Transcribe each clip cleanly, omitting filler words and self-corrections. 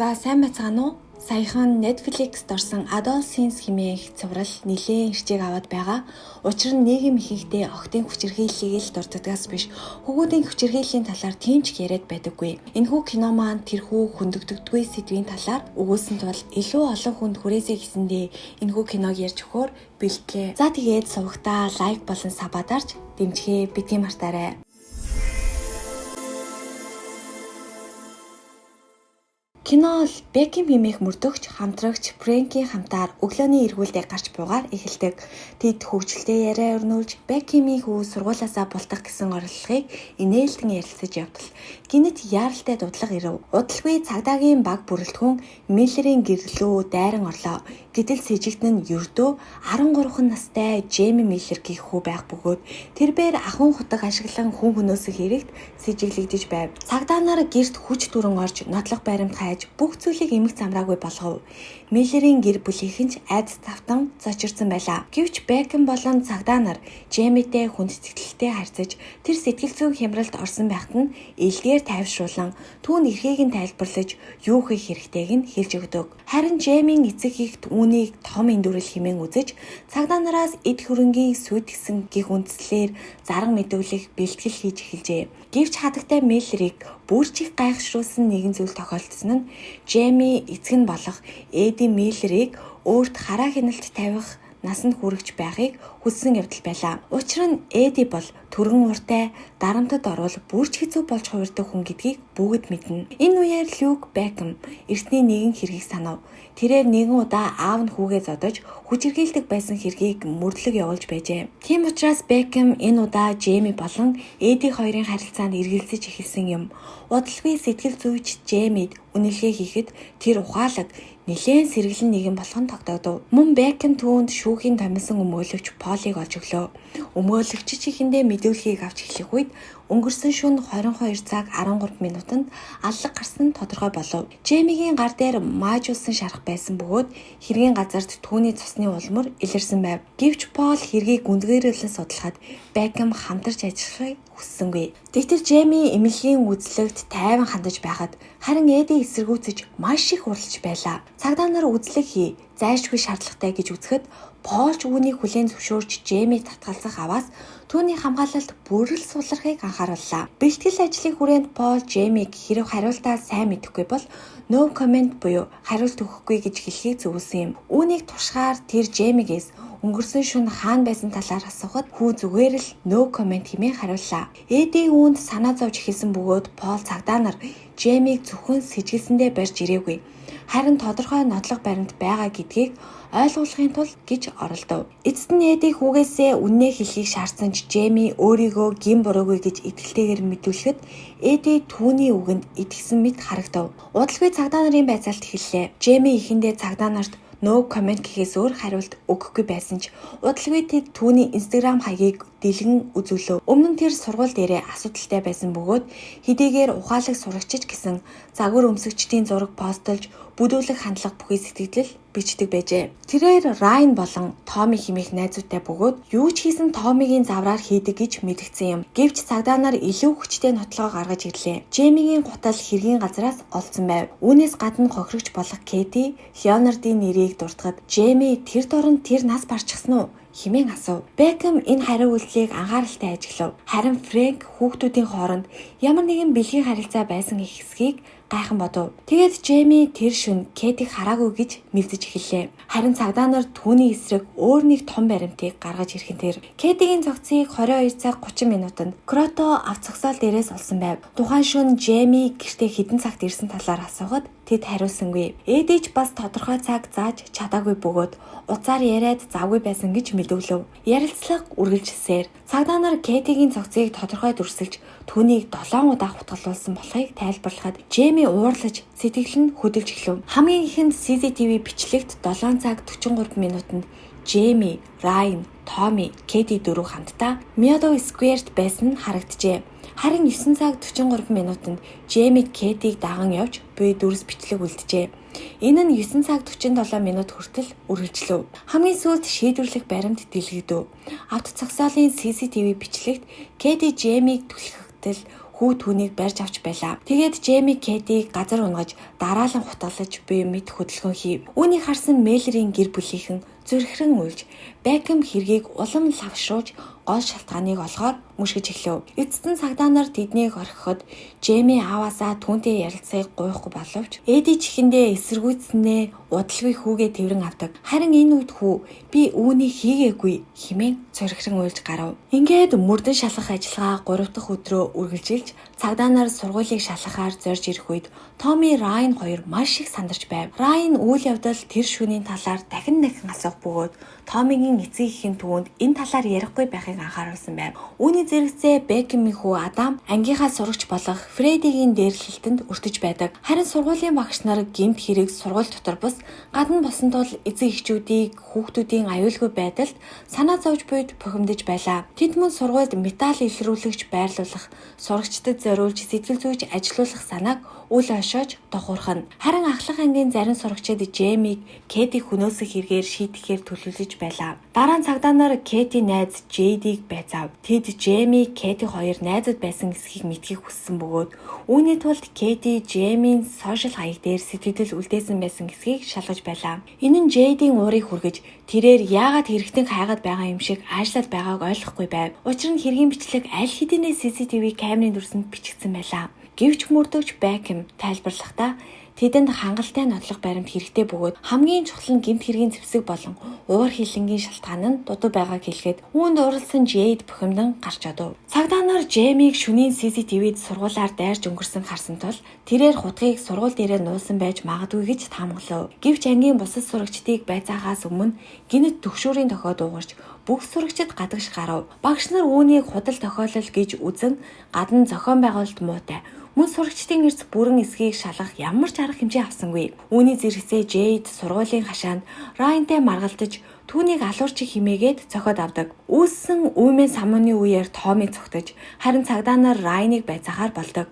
За сайн байцгаана уу? Саяхан Netflix-д орсон Adolescence хэмээх цуврал нэлээд ирчээг аваад байгаа. Учир нь нийгэм ихэнхдээ охидын хүчирхийллийг л дурддагаас биш, хүүхдийн хүчирхийллийн талаар тэмч яриад байдаггүй. Энэхүү кино маань тэрхүү хөндөгдөгдгүй сэдвийн талаар өгүүлсэн тул илүү олон хүнд хүрээсэй гэсэндээ энэхүү киног ярьж өгөхөөр бэлтлээ. За тэгээд сувгтаа лайк болон сабадарч дэмжихээ битгий мартаарай. Кино бол Бекхэм хэмээх мөрдөгч, хамтрагч Фрэнкийн хамтаар өглөөний эргүүлдэ гарч буугаар эхэлдэг. Тэд хөвгчлөлтэй яриа өрнүүлж Бекхэмийн хүү сургуулаасаа бултах гэсэн орлогыг инээлтэн ярилцаж явтал гинэт яаралтай дудлага ирэв. Удалгүй цагдаагийн баг бүрэлдэхүүн Миллерийн гэрлөө дайран орлоо. Гэтэл сэжигдэн нь ердөө 13 настай Джейми Миллер гэх хүү байх бөгөөд тэрээр ахуйн хутаг ашиглан хүн хөнөөсөх хэрэгт сэжиглэгдэж байв. Цагдаа нар гэрт хүч дүрэн орж нотлох баримт хайж бүх зүйлийг эмх замраагүй болгов. Миллерийн гэр бүлийнхэн ч айдас тавтан зочирсан байлаа. Гэвч Бекхэм болон цагдаа нар Джеймитэй хүндэтгэлтэй харьцаж тэр сэтгэл зүйн хямралд орсон байхад нь элдгээр тайвшруулан түүнд эрхийг нь тайлбарлаж юу хийх хэрэгтэйг нь хэлж өгдөг. Харин Джеймийн эцэг ихт үүнийг том эндүрэл хэмээн үзэж цагдаа нараас эд хөрөнгийн сүйтгэсэн гих үндслээр зарга мэдүүлэх бэлтгэл хийж эхэлжээ. Гэвч хатагтай Миллерийг бүрчих гайхшруулсан нэгэн зүйл тохиолдсон нь Джейми эцэг нь болох Эди Миллерийг өөрт хараа хяналт тавих насанд хүрэж байхыг хүссэн явдал байлаа. Учир нь Эди бол түргэн уртай, дарамтад орвол бүрч хэцүү болж хувирдаг хүн гэдгийг бүгд мэднэ. Энэ үеэр Люк Бекхэм эртний нэгэн хэргийг санав. Тэрээр нэгэн удаа аав нь хүүгээ зодож хүчирхийлдэг байсан хэргийг мөрдлөг явуулж байжээ. Тийм учраас Бекхэм энэ удаа Джейми болон Эди хоёрын харилцаанд эргэлзэж эхэлсэн юм. Удалгүй сэтгэл зүйч Джеймид үнэлгээ хийхэд тэр ухаалаг нэлээд сэргэлэн нэгэн болох нь тогтоодов. Мөн Бекхэм түүнд шүүхийн томилсон өмгөөлөгч Полийг олж өглөө. Өмгөөлөгч ч ихэндээ мэдүүлгийг авч эхлэх үед өнгөрсөн шөнө 22 цаг 13 минутанд аллаг гарсан нь тодорхой болов. Джеймигийн гар дээр маажуулсан шарх байсан бөгөөд хэргийн газарт түүний цусны улмөр илэрсэн байв. Гэвч Пол хэргийг гүндгээрэлэн судлахад Бекхэм хамтарч ажиллахыг хүссэнгүй. Тэгтэл Джейми эмнэлгийн үзлэгт тайван хандаж байхад харин Эди эсэргүүцэж маш их урлаж байлаа. Цагдаа нар үзлэг хий, зайлшгүй шаардлагатай гэж үзэхэд Полч үүнийг хүлээн зөвшөөрч Джейми татгалзах аваас түүний хамгаалалт бүрэл сулрахыг анхаарууллаа. Бэлтгэл ажлын хүрээнд Пол Джеймиг хэрэг хариултаа сайн мэдэхгүй бол no comment буюу хариулт өгөхгүй гэж хэлхийг зөвлөсөн юм. Үүнийг туршихаар тэр Джеймигээс өнгөрсөн шөнө хаана байсан талаар асуухад хүү зүгээр л no comment хэмээн хариуллаа. Эди үүнд санаа зовж эхэлсэн бөгөөд Пол цагдаа нар Джеймиг зөвхөн сэжгэлсэндээ барьж ирээгүй. Харин тодорхой нотлох баримт байгаа гэдгийг ойлгуулахын тулд гэж оролдов. Эцэст нь Эди хүүгээсээ үннээ хэлхийг шаардсан ч Джейми өөрийгөө гин буруугүй гэж итгэлтэйгээр мэдүүлэхэд Эди түүний үгэнд итгэсэн мэт харагдав. Удалгүй цагдаа нарын байцаалт эхэллээ. Джейми ихэндээ цагдаа нарт no comment гэхээс өөр хариулт өгөхгүй байсан ч удалгүй тэд түүний Instagram хаягийг дэлгэн үзүүлв. Өмнө нь тэр сургууль дээрээ асуудалтай байсан бөгөөд хэдийгээр ухаалаг сурагчиж гэсэн загвар өмсөгчдийн зураг постолж бүдүүлэх хандлага бүхий сэтгэл бичдэг байжээ. Тэрээр Райан болон Томи хэмээх найзуудтай бөгөөд юу ч хийсэн Томигийн завраар хийдэг гэж мэдгдсэн юм. Гэвч цагдаа нар илүү хүчтэй нотлого гаргаж ирлээ. Джеймигийн гутал хэргийн газраас олдсон байв. Үүнээс гадна хохирогч болох Кэти Леонардын нэрийг дуртахад Джейми тэр дорн тэр нас барчихсан уу хэмээн асуув. Бекхэм энэ хариу үйлдэлийг анхааралтай ажиглав. Харин Фрэнк хүүхдүүдийн хооронд ямар нэгэн бэлгийн харилцаа байсан хэсгийг гайхан бодов. Тэгээд Джейми тэр шөнө Кэтиг хараагүй гэж мэдэж эхэллээ. Харин цагдаа нар түүний эсрэг өөр нэг том баримтыг гаргаж ирэхэн тэр Кэтигийн цогцыг 22 цаг 30 минутанд Крото авцогсоол дээрээс олсон байв. Тухайн шөнө Джейми гэртээ хэдэн цагт ирсэн талаар асуухад тэд хариулсангүй. Эди ч бас тодорхой цаг зааж чадаагүй бөгөөд уцаар яриад завгүй байсан гэж мэдүүлв. Ярилцлага үргэлжилсээр цагдаа нар Кэтигийн цогцыг тодорхой дүрсэлж түүнийг 7 удаа хутгалуулсан болохыг тайлбарлахад Джейми уурлаж сэтгэл нь хөдөлж эхлэв. Хамгийн ихэнд CCTV бичлэгт 7 цаг 43 минутанд Джейми, Райан, Томи, Кэти дөрөв хамтдаа Meadow Square-т байсан нь харагджээ. Харин 9 цаг 43 минутанд Джейми Кэтиг даган явж буй дүрс бичлэг үлджээ. Энэ нь 9 цаг 47 минут хүртэл үргэлжлэв. Хамгийн сүүлд шийдвэрлэх баримт дэлгэгдэв. Авто зогсоолын CCTV бичлэгт Кэти Джеймиг түлхэхдээ хүү түүнийг барьж авч байлаа. Тэгээд Джейми Кэтиг газар унгаж дараалан хутгалж буй мэд хөдөлгөөн хийв. Үүнийг харсан Мэлорийн гэр бүлийнхэн зүрхрэн уйлж Бекхэм хэргийг улам лавшруулж гол шалтгааныг олохоор мушгиж эхлэв. Эцэст нь цагдаа нар тэднийг орхиход Джейми ааваасаа түүнтэй ярилцахыг гуйхгүй боловч Эди чихэндээ эсэргүүцснээ удалгүй хүүгээ тэрэн авдаг. Харин энэ үед хүү би үүнийг хийгээгүй хэмээн цорхирон уйлж гарав. Ингээд мөрдөн шалгах ажиллагаа 3 дахь өдрөө үргэлжилж цагдаа нар сургуулийг шалгахаар зорж ирэх үед Томи Райан хоёр маш их сандарч байв. Райан үйл явдал тэр шөнийн талаар дахин асуух бөгөөд Томигийн эцгийн түүнд энэ талаар ярихгүй байхыг анхааруулсан байв. Үүний зэрэгцээ Бекхэмийн хүү Адам ангийнхаа сурагч болох Фредигийн дээрлэлтэнд өртөж байдаг. Харин сургуулийн багш нар гэмт хэрэг сургууль дотор бус гадна босон тул эцэг эхчүүдийг хүүхдүүдийн аюулгүй байдалд санаа зовж буйд бухимдаж байлаа. Тэд мөн сургуульд металл илрүүлэгч байрлуулах, сурагчдад зориулж сэтгэл зүйж ажилуулах санааг үл ойшоож дохуурхана. Харин ахлах ангийн зарим сурагчид Джеймиг Кэтиг хөнөөсөх хэрэгээр шийдэхээр төлөвлөж байлаа. Дараа нь цагдаа нар Кэти найз Джейдийг байцаав. Тэд Джейми Кэти хоёр найзууд байсан эсхийг мэдхийг хүссэн бөгөөд үүний тулд Кэти Джеймийн сошиал хаяг дээр сэтгэл үлдээсэн байсан эсхийг шалгаж байлаа. Энэ нь Джейдийн уурыг хүргэж тэрээр яагаад хэрэгтэн хайгаад байгаа юм шиг аашлаад байгааг ойлгохгүй байв. Учир нь хэргийн бичлэг аль хэдийнэ CCTV камерын дүрсэнд бичигдсэн байлаа. Гэвч мөрдөгч Бекхэм тайлбарлахдаа тэдэнд хангалттай нотлох баримт хэрэгтэй бөгөөд хамгийн чухал нь гэмт хэргийн зэвсэг болон уур хилэнгийн шалтгаан нь дутуу байгааг хэлэхэд үүнд уралсан Джейд бухимдан гарч одов. Цагдаа нар Джеймиг шөнийн CCTV-д сургуулаар дайрж өнгөрсөн харсан тул тэрээр хутгийг сургууль дээрээ нуусан байж магадгүй гэж таамаглав. Гэвч ангийн бусад сурагчдыг байцаагаас өмнө гинэт төгшөөрийн дохиод дуугарч бүх сурагчид гадагш гарав. Багш нар үүнийг худал тохиолол гэж үзэн гадна зохион байгуулалт муутай. Мөн сурагчдын эрс бүрэн эсхийг шалгах ямар ч арга хэмжээ авсангүй. Үүний зэрэгцээ Джейд сургуулийн хашаанд Райантай маргалдаж түүнийг алуурчих химээгээд цохиод авдаг. Үүссэн үймэн самууны үеэр Томиг цогтож харин цагдаа нар Райаныг байцаахаар болдог.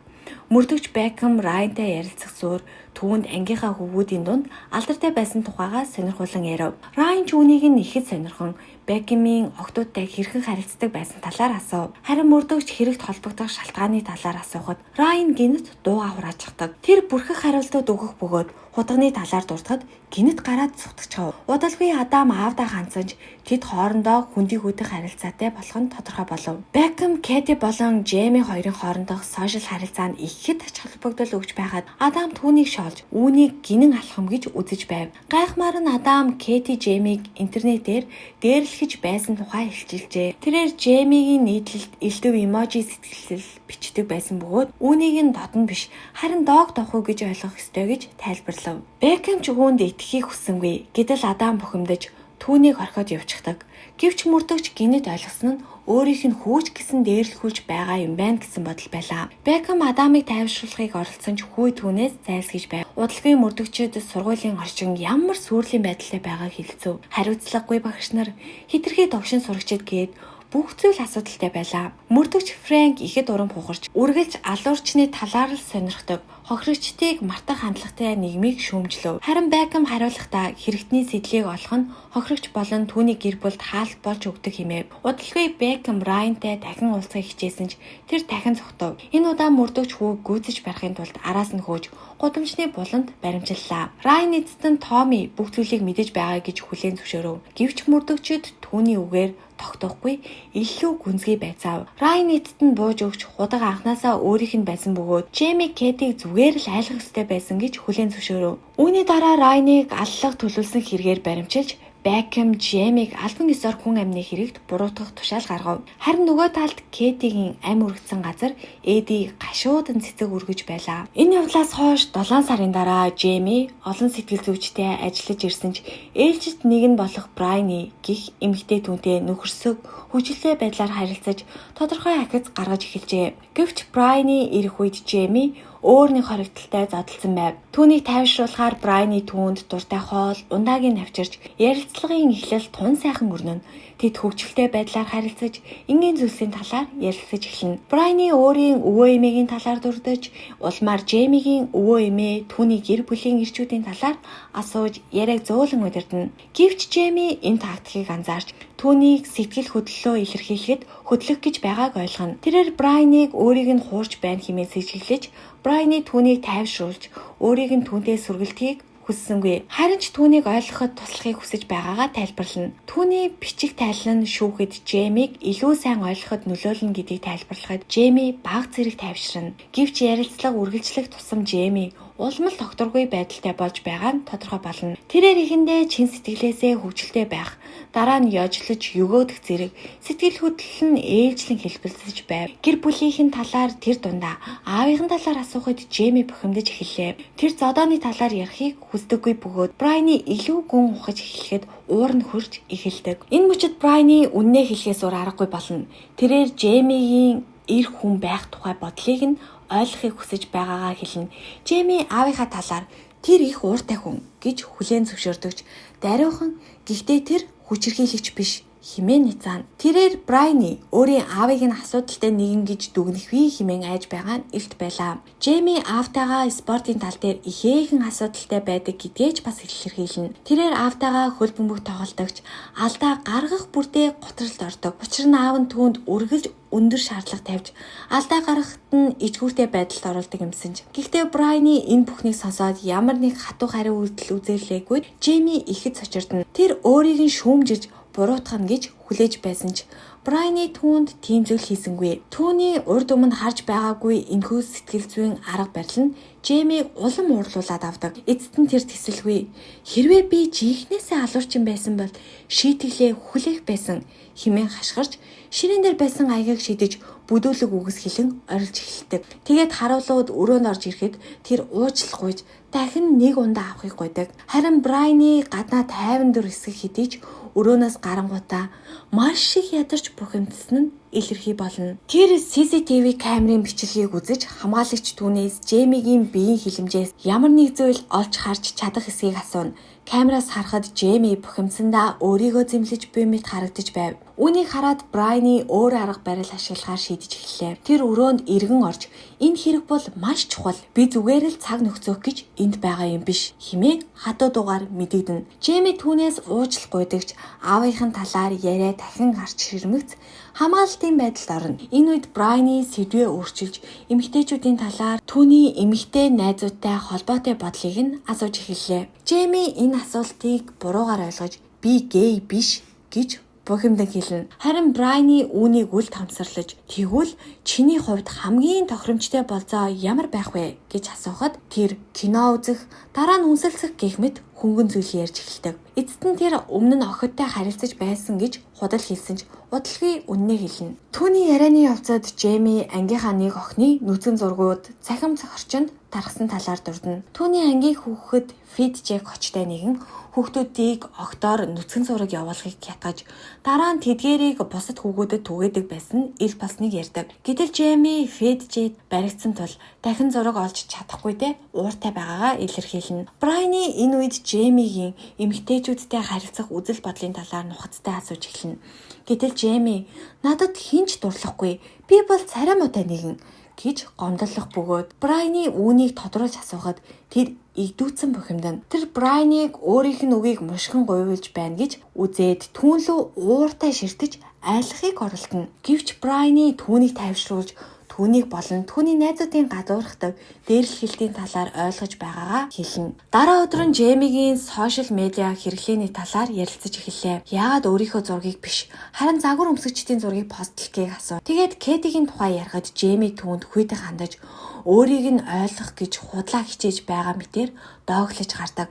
Мөрдөгч Бекхэм Райантай ярилцах зуур түүнд ангийнхаа хөвгүүдийн дунд алдартай байсан тухайгаа сонирхуулан ярив. Райан ч үүнийг нь ихэд сонирхон Бекхэмийн охтуудтай хэрхэн харилцдаг байсан талаар асуув. Харин мөрдөгч хэрэгт холбогдох шалтгааны талаар асуухад Райан гинэт дуугаа хураачдаг. Тэр бүрхэх хариултууд өгөх бөгөөд хутганы талаар дуртахад гинэт гараад зүтгэж. Удалгүй Адам аавдаа ханцанж тэд хоорондоо хүндий хүдэх харилцаатай болох нь тодорхой болов. Бекхэм, Кэти болон Джейми хоёрын хоорондох сошиал харилцаанд ихэд ач холбогдол өгч байхад Адам түүнийг шоолж үүнийг гинэн алхам гэж үзэж байв. Гайхмаар нь Адам Кэти Джеймиг интернетээр дээрлэхэж байсан тухай илчилжээ. Тэрээр Джеймигийн нийтлэлд элдв эможи сэтгэлэл бичдэг байсан бөгөөд үүнийг нь додно биш харин доог дохуу гэж ойлгох ёстой гэж тайлбарлав. Бекхэм ч үүнд итгэхийг хүссэнгүй. Гэтэл Адам бухимдаж түүнийг орхиод явчихдаг. Гэвч мөрдөгч гинэт ойлгосон нь өөрийнх нь хүүч гэсэн дээрлэхүүлж байгаа юм байна гэсэн бодол байлаа. Бекхэм Адамыг тайвшруулахыг оролцсон ч хүү түүнээс зайлсхийж байв. Удалгүй мөрдөгчид сургуулийн орчин ямар сүрлийн байдалтай байгааг хэлцэв. Хариуцлагагүй багш нар хитрхи тогшин сурагчид гээд бүх зүйл асуудалтай байлаа. Мөрдөгч Фрэнк ихэд урам хугарч үргэлж алуурчны талаар л сонирхдог. Хохирогчдыг мартах хандлагатай нийгмийг шүүмжлөв. Харин Бекхэм хариулахдаа хэрэгтний сэдлийг олох нь хохирогч болон түүний гэр бүлд хаалт болж өгдөг хэмэв. Удалгүй Бекхэм Райантай дахин уулзахыг хичээсэн ч тэр дахин зогтов. Энэ удаа мөрдөгч хүү гүйцэж барахын тулд араас нь хөөж гудамжны буланд баримжиллаа. Райан эцэст нь Томи бүх зүйлийг мэдэж байгаа гэж хүлээн зөвшөөрөв. Гэвч мөрдөгчид түүний үгээр тогтоохгүй илүү гүнзгий байцаав. Райан эцэст нь бууж өгч худаг анханасаа өөрийнх нь байсан бөгөөд Джейми Кэтиг зүгээр л айлгах ёстой байсан гэж хүлээн зөвшөөрөв. Үүний дараа Райаныг аллах төлөвлөсөн хэрэгээр баримчилж Бекхэм Джеймиг албан ёсоор хүн амны хэрэгт буруутгах тушаал гаргав. Харин нөгөө талд Кэтигийн ам өргөцсөн газар Эди гашуудан цэцэг өргөж байлаа. Энэ явдлаас хойш 7 сарын дараа Джейми олон сэтгэл зүйчтэй ажиллаж ирсэн ч ээлжид нэг нь болох Брайны гих эмэгтэй түүнтэй нөхөрсөг хүчлээ байдлаар харилцаж тодорхой ахиц гаргаж эхэлжээ. Гэвч Брайны ирэх үед Джейми өөр нэг хоригдолтой задлсан байв. Түүнийг тайвшруулахаар Брайны түүнд дуртай хоол, ундаагийн навчирч, ярилцлагын эхлэл тун сайхан өрнөн. Тэд хөвгчлөлтэй байдлаар харилцаж, энгийн зүйлсийн талаар ярилцаж эхэлнэ. Брайны өөрийн өвөө эмээгийн талаар дурдж, улмаар Джеймигийн өвөө эмээ түүний гэр бүлийн ирчүүдийн талаар асууж, яриаг зөөлөн удирдана. Гэвч Джейми энэ тактикийг анзаарч, түүнийг сэтгэл хөдлөлөө илэрхийлэхэд хөдлөх гэж байгааг ойлгоно. Тэрээр Брайаныг өөрийг нь хуурч байна хэмээн сэжиглэж, Брайаны түүнийг тайвшруулж, өөрийг нь түүнтэй сүргэлтийг хүссэнгүй. Харин ч түүнийг ойлгоход туслахыг хүсэж байгаагаа тайлбарлана. Түүний бичих тайлан шүүхэд Жеймиг илүү сайн ойлгоход нөлөөлнө гэдгийг тайлбарлахад Жейми бага зэрэг тайвширна. Гэвч ярилцлага үргэлжлэх тусам Жейми улмал тогтворгүй байдалтай болж байгаа нь тодорхой болно. Тэрээр ихэндээ чин сэтгэлээсээ хөвгөлтэй байх, дараа нь ёжлож өгөөдөх зэрэг сэтгэл хөдлөл нь ээлжлэн хэлбэлцэж байв. Гэр бүлийнхэн талаар тэр дундаа аавынхан талаар асуухад Жейми бухимдаж эхэллээ. Тэр зодооны талаар ярихыг хүсдэггүй бөгөөд Брайаны илүү гүн ухаж эхлэхэд уур нь хурж эхэлдэг. Энэ мөчид Брайаны үннээ хэлхээс өөр аргагүй болно. Тэрээр Жеймигийн эр хүн байх тухай бодлыг нь ойлгохыг хүсэж байгаагаа хэлнэ. Жейми аавынхаа талаар тэр их ууртай хүн гэж хүлээн зөвшөөрдөгч, даруйхан гэхдээ тэр хүчирхийлэгч биш хэмээн нэцаана. Тэрээр Брайаны өөрийн аавыг нь асуудалтай нэгэн гэж дүгнэхүй хэмээн айж байгаа нь илт байлаа. Жейми аавтайгаа спортын тал дээр ихээхэн асуудалтай байдаг гэдгээч бас илэрхийлнэ. Тэрээр аавтайгаа хөл бөмбөг тоглодогч, алдаа гаргах бүрдээ готролд ордог. Учир нь аав нь түүнд үргэлж өндөр шаардлага тавьж, алдаа гаргахад нь ичгүүртэй байдалд оруулдаг юмсанж. Гэхдээ Брайаны энэ бүхнийг сонсоод ямар нэг хатуу хариу үйлдэл үзэрлээгүй Жейми ихэд сочирдно. Тэр өөрийг нь шүүмжиж буруутгах гэж хүлээж байсан ч Брайаны түүнд тийм зүйл хийсэнгүй. Түүний урд өмнө харж байгаагүй энэхүү сэтгэл зүйн арга барил нь Жеймиг улам уурлуулад авдаг. Эцэст нь тэр тэсэлгүй. Хэрвээ би жинхнээсээ алуурчин байсан бол шийтгэлээ хүлээх байсан хэмээн хашгирч ширээн дээр байсан аягийг шидэж бүдүүлэг үгс хэлэн орилж эхэлдэг. Тэгээд харуулууд өрөөнд орж ирэхэд тэр уучлахгүйж дахин нэг ундаа авахыг гуйдаг. Харин Брайаны гаднаа 54 хэсэг хэдийч өрөөнөөс гарангуудаа маш их ядарч бухимдсан нь илэрхий болно. Тэр CCTV камерын бичлэгийг үзэж хамгаалагч түүнээс Жеймигийн биеийн хилэмжээс ямар нэг зүйл олж харж чадах эсэхийг асууна. Камераас харахад Жейми бухимдсандаа өөрийгөө зэмлэж буй мэт харагдаж байв. Үүнийг хараад Брайаны өөр арга барил ашиглахаар шийдэж эхэллээ. Тэр өрөөнд эргэн орж энэ хэрэг бол маш чухал. Би зүгээр л цаг нөхцөөх гэж энд байгаа юм биш хэмээн хатуу дугаар мэдэгдэнэ. Жейми түүнээс уучлах гуйдагч аавынхын талаар яриа дахин гарч ширмэгц хамгаалтын байдалд орно. Энэ үед Брайаны сэдвээ өөрчилж эмэгтэйчүүдийн талаар түүний эмэгтэй найзуудтай холбоотой бодлыг нь асууж эхэллээ. Жейми энэ асуултыг буруугаар ойлгож би гей биш гэж бухимдан хэлнэ. Харин Брайаны үүнийг үл тамсарлаж тэгвэл чиний хувьд хамгийн тохиромжтой болзоо ямар байх вэ гэж асуухад тэр кино үзэх, дараа нь үнсэлцэх гэх мэт хөнгөн зүйл ярьж эхэлдэг. Эцэст нь тэр өмнө нь охидтой харилцаж байсан гэж худал хэлсэн ч удалгүй үннээ хэлнэ. Түүний ярианы явцад Жейми ангийнхаа нэг охины нүцгэн зургууд цахим орчинд тархсан талаар дурдна. Түүний ангийн хүүхэд Фид Жек хочтой нэгэн хүүхдүүдийг огтоор нүцгэн зураг явуулахыг хятгаж дараа нь тэдгээрийг бусад хүүгүүдэд түгээдэг байсан ил басныг ярьдаг. Гэтэл Жейми Фид Жек баригдсан тул дахин зураг олж чадахгүйдээ ууртай байгаагаа илэрхийлнэ. Брайаны энэ үед Жеймигийн эмэгтэйчүүдтэй харилцах үзэл бодлын талаар нухацтай асууж эхэлнэ. Гэтэл Жейми надад хинч дурлахгүй. Би бол царай муутай нэгэн гэж гомдлох бөгөөд Брайаны үүнийг тодруулж асуухад тэр игдүүцэн бухимдана. Тэр Брайаныг өөрийнх нь үгийг мушгин гуйвуулж байна гэж үзээд түүн лөө ууртай ширтэж айлахыг оролдоно. Гэвч Брайаны түүнийг тайвшруулж түүнийг болон түүний найзуудын гадуурхдаг дээрлэхэлтийн талаар ойлгож байгаагаа хэлнэ. Дараа өдөр нь Жеймигийн сошиал медиа хэрэглээний талаар ярилцаж эхэллээ. Яагаад өөрийнхөө зургийг биш, харин загвар өмсөгчдийн зургийг постлохыг асуув. Тэгээд Кэтигийн тухай ярихад Жейми түүнд хүйтэн хандаж өөрийг нь ойлгох гэж худлаа хичээж байгаа мэтээр дооглож гардаг.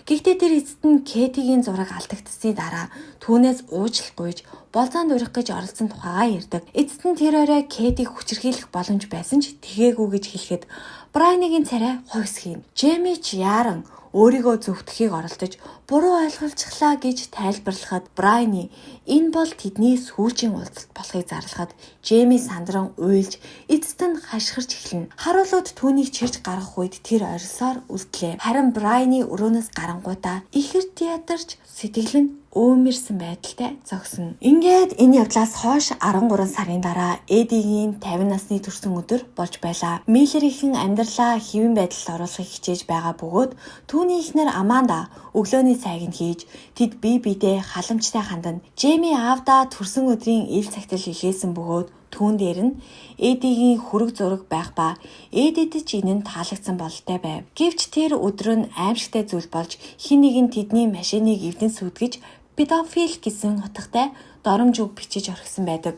Гэхдээ тэр эцэст нь Кэтигийн зураг алдагдсны дараа түүнээс уучлах гуйж болзоонд урих гэж оролцсон тухайгаа ярьдаг. Эцэст нь тэр орой Кэтиг хүчирхийлэх боломж байсан ч тэгээгүй гэж хэлэхэд Брайаныгийн царай хойс хийн. Жейми ч яаран өөрийгөө зөвтгөхийг оролдож буруу ойлголцглаа гэж тайлбарлахад Брайаны энэ бол тэдний сүүлчийн уулзалт болохыг зарлахад Жейми сандран уйлж эцэст нь хашгирч эхэлнэ. Харуулууд түүнийг чирж гаргах үед тэр орилсоор үлдлээ. Харин Брайаны өрөөнөөс гарангуудаа ихэр театрч сэтгэл нь өөмөрсөн байдалтай зогсоно. Ингээд энэ явдлаас хойш 13 сарын дараа Эдигийн 50 насны төрсөн өдөр болж байлаа. Миллер ихэн амьдралаа хэвэн байдалд оруулахыг хичээж байгаа бөгөөд түүний эхнэр Аманда өглөөний цайг нь хийж тэд бие биедээ халамжтай хандана. Джейми аавдаа төрсөн өдрийн ил цагтл илгээсэн бөгөөд түүн дээр нь Эдигийн хүрэг зураг байх ба Эдид ч энэ нь таалагдсан бололтой байв. Гэвч тэр өдөр нь аимшигтай зүйл болж хэн нэгэн тэдний машиныг эвдэн сүдгэж педофил гэсэн утгатай доромж үг бичиж орхисон байдаг.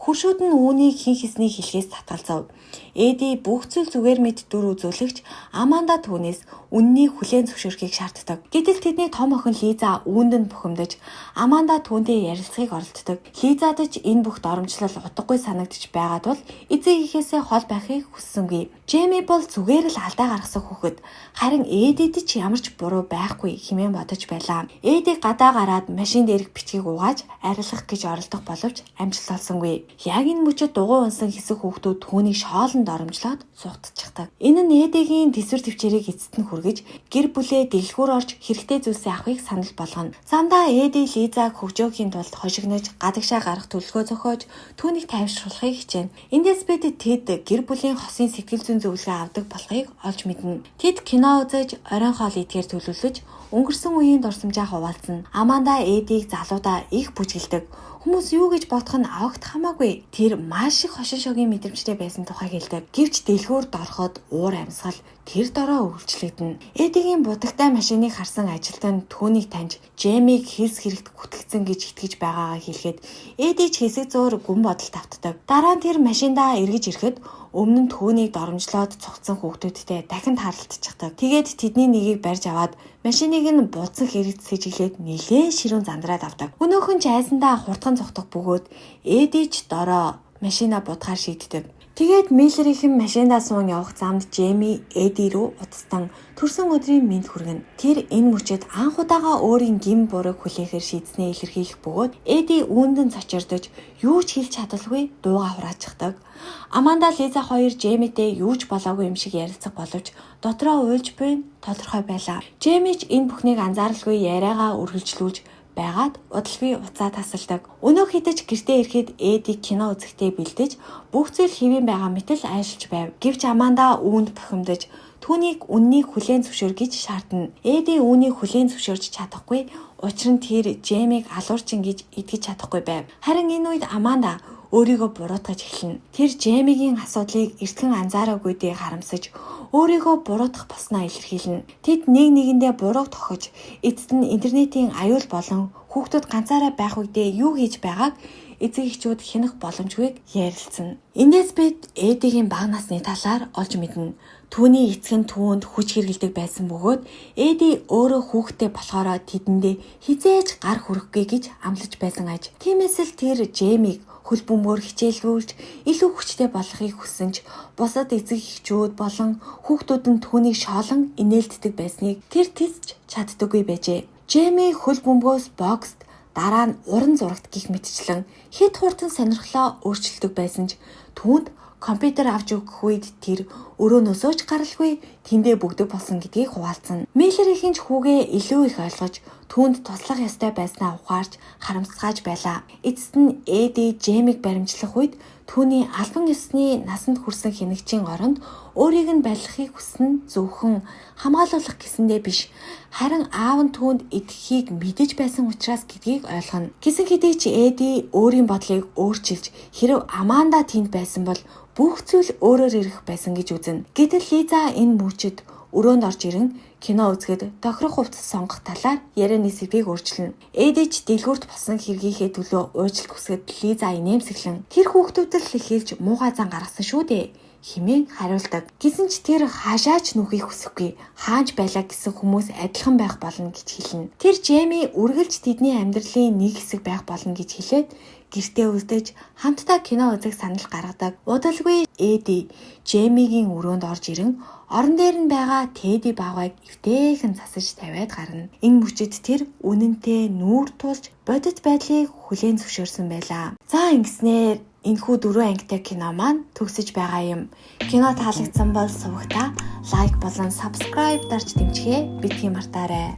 Хуршууд нь үүнийг хэн хэсний хэлхээс татгалзав. Эди бүх зүйл зүгээр мэд дүр үзүүлэгч Аманда түүнээс үннийг хүлээн зөвшөөрөхийг шаарддаг. Гэтэл тэдний том охин Лиза үүнд нь бухимдаж Аманда түүнтэй ярилцахыг оролддог. Лизад ч энэ бүх доромжлол утгагүй санагдаж байгаа тул эцэгийнхээсээ хол байхыг хүссэнгүй. Джейми бол зүгээр л алдаа гаргасан хүүхэд. Харин Эдид ч ямар ч буруу байхгүй хэмээн бодож байлаа. Эди гадаа гараад машин дээрх бичгийг угааж арилгах гэж оролдох боловч амжилт олсонгүй. Яг энэ мөчөд дугуй унсан хэсэг хүүхдүүд түүнийг шоолон доромжлоод суугтчихдаг. Энэ нь Эдигийн төсвөр төвчээрийг эцэст нь хүргэж гэр бүлээ дэлгүүр орж хэрэгтэй зүйлсээ авахыг санал болгоно. Замдаа Эди Лизаг хөгжөөхийн тулд хошигнож гадагшаа гарах төлөвлөгөө зохиож түүнийг тайвшруулахыг хичээнэ. Эндээс бид тэд гэр бүлийн хосын сэтгэл зүйн зөвлөгөө авдаг болохыг олж мэднэ. Тэд кино үзэж, оройн хоол идэхээр төлөвлөж, өнгөрсөн үеийн дурсамжаа хуваалцсан. Аманда Эдиг залуудаа их бүжгэлдэг. Хүмүүс юу гэж бодох нь огт хамаагүй. Тэр маш их хошин шогийн мэдрэмжтэй байсан тухайг хэлдэг. Гэвч дэлгүүрд ороход уур амьсгал тэр дороо үргэлжлэгдэнэ. Эдигийн будагтай машиныг харсан ажилтан түүнийг таньж Джеймиг хэлс хэрэгт гүтгэцэн гэж итгэж байгаагаа хэлэхэд Эди ч хэсэг зуур гүн бодолд автдаг. Дараа нь тэр машиндаа эргэж ирэхэд өмнө нь түүнийг доромжлоод цогцсон хүүхдүүдтэй дахин тааралдчихдаг. Тэгээд тэдний нэгийг барьж аваад машиныг нь будсан хэрэгт сэжиглээд нэлээд ширүүн зандраад авдаг. Өнөөхөн ч айсандаа хурдхан цогтох бөгөөд Эди ч дороо машина будгаар шийддэг. Тэгээд Миллерийнхэн машиндаа суун явах замд Джейми Эди рүү утастан төрсөн өдрийн мэнд хүргэнэ. Тэр энэ мөчөд анх удаага өөрийн гин бурыг хүлээхээр шийдснээ илэрхийлэх бөгөөд Эди үүндэн цочирдож юу ч хэлж чадалгүй дууга хураачдаг. Аманда Лиза хоёр Джеймитэй юу ч болоогүй юм шиг ярилцах боловч дотроо уйлж буй тодорхой байлаа. Джейми ч энэ бүхнийг анзааралгүй яриагаа үргэлжлүүлж байгаад удалгүй уцаа тасалдаг. Өнөө хідэж гэртээ ирэхэд Эди кино үзэхдээ бэлдэж бүх зүйл хэвэн байгаа мэтэл айшилж байв. Гэвч Аманда үүнд бухимдаж түүнийг үннийг хүлээн зөвшөөр гэж шаардна. Эди үүнийг хүлээн зөвшөөрч чадахгүй. Учир нь тэр Джеймиг алуурчин гэж итгэж чадахгүй байв. Харин энэ үед Аманда өөрийгөө буруутгаж эхэлнэ. Тэр Джеймигийн асуудлыг эртхэн анзаараагүйдээ харамсаж өөрийгөө буруутгах болсноо илэрхийлнэ. Тэд нэг нэгэндээ буруу тохиж эцэст нь интернетийн аюул болон хүүхдүүд ганцаараа байх үедээ юу хийж байгааг эцэг эхчүүд хянах боломжгүйг ярилцсан. Эндээс бид Эдигийн бага насны талаар олж мэднэ. Түүний эцэг нь түүнд хүч хэргэлдэг байсан бөгөөд Эди өөрөө хүүхдтэй болохоор тэдэндээ хизээж гар хүрхгүй гэж амлаж байсан аж. Тиймээс л тэр Джеймиг хөл бөмбөөр хичээлгүүлж илүү хүчтэй болохыг хүсэн ч бусад эцэг эхчүүд болон хүүхдүүд нь түүнийг шоолон инээлддэг байсныг тэр тэсч чаддаггүй байжээ. Джейми хөл бөмбөгөөс бокст дараа нь уран зурагт гих мэтчлэн хэд хурдан сонирхлоо өөрчилдөг байсан ч түүнд компьютер авч өгөх үед тэр өрөөнөөсөө ч гаралгүй тэндээ бүгдэг болсон гэдгийг хуваалцсан. Миллерийнхэн ч хүүгээ илүү их ойлгож түүнд туслах ёстой байснаа ухаарч харамсгааж байлаа. Эцэст нь Эди Джеймиг баримтлах үед түүний албан ёсны насанд хүрсэн хянагчийн оронд өөрийг нь барилгахыг хүснэ зөвхөн хамгаалуулах гэсэндээ биш. Харин аав нь түүнд итгэхийг мэдэж байсан учраас гэдгийг ойлгоно. Гэсэн хэдий ч Эди өөрийн бодлыг өөрчилж хэрэв Аманда тэнд байсан бол бүх зүйл өөрөөр ирэх байсан гэж үзнэ. Гэтэл Лиза энэ мөчөд өрөөнд орж ирэн кино үзэхэд тохирох хувцас сонгох талаар ярианы сэдвийг өөрчилнө. Эди ч дэлгүүрт болсон хэргийнхээ төлөө уучлалт хүсгээд Лиза инээмсэглэн тэр хүүхдүүд л хэлж муухай зан гаргасан шүү дээ хэмээн хариулдаг. Гэсэн ч тэр хаашаач нүхийг хүсэхгүй хааж байлаа гэсэн хүмүүс адилхан байх болно гэж хэлнэ. Тэр Джейми үргэлж тэдний амьдралын нэг хэсэг байх болно гэж хэлээд гэртээ үлдээж хамтдаа кино үзэх санал гаргадаг. Удалгүй Эди Джеймигийн өрөөнд орж ирэн орон дээр нь байгаа Теди баавгайг эвтэйхэн засаж тавиад гарна. Энэ мөчөд тэр үнэнтэй нүүр тулж бодит байдлыг хүлээн зөвшөөрсөн байлаа. За ингэснээр энэхүү 4 ангитай кино маань төгсөж байгаа юм. Кино таалагдсан бол сувагтаа лайк болон subscribe дарж дэмжихээ битгий мартаарай.